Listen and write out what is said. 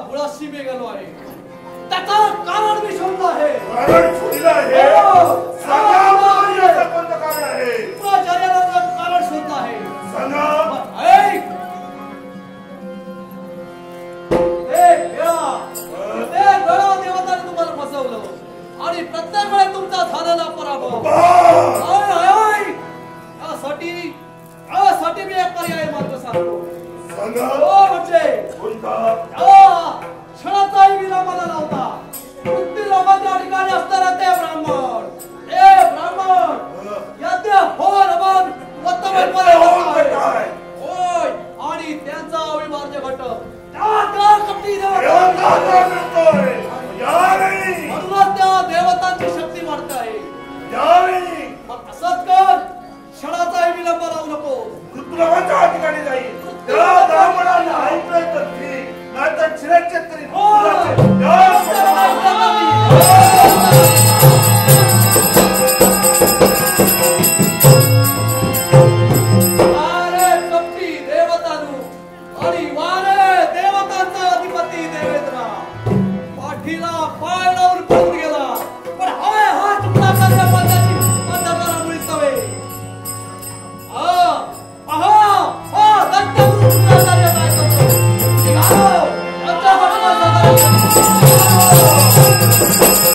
मुळाशी गेलो आहे त्याचं कारण कारण मी शोधलं आहे. कारण शोधलं आहे. सांगा मला याचं कोणतं कारण आहे? शुक्राचार्याला कारण शोधलं आहे. सांगा. ऐक. ते गळा देवताने तुम्हाला फसवलं आणि प्रत्येक वेळेस तुमचा झालेला पराभव. यासाठी मी एक पर्याय मार्ग सांगतो. सांगा. म्हणजे कोणता? क्षणाचाही विलंब न लावता मृत्यूलोकाच्या ठिकाणी असणारा ते ब्राह्मण यज्ञ होन हवन होय आणि त्यांचा अविभाज्य घटक म्हणूनच त्या देवतांची शक्ती वाढत आहे. असंच कर. क्षणाचाही विलंब लावू नको. मृत्यूलोकाच्या ठिकाणी जाईल. त्या ब्राह्मणाला ऐकलं तर ठीक, नाहीतर शिरच्छेद करीन.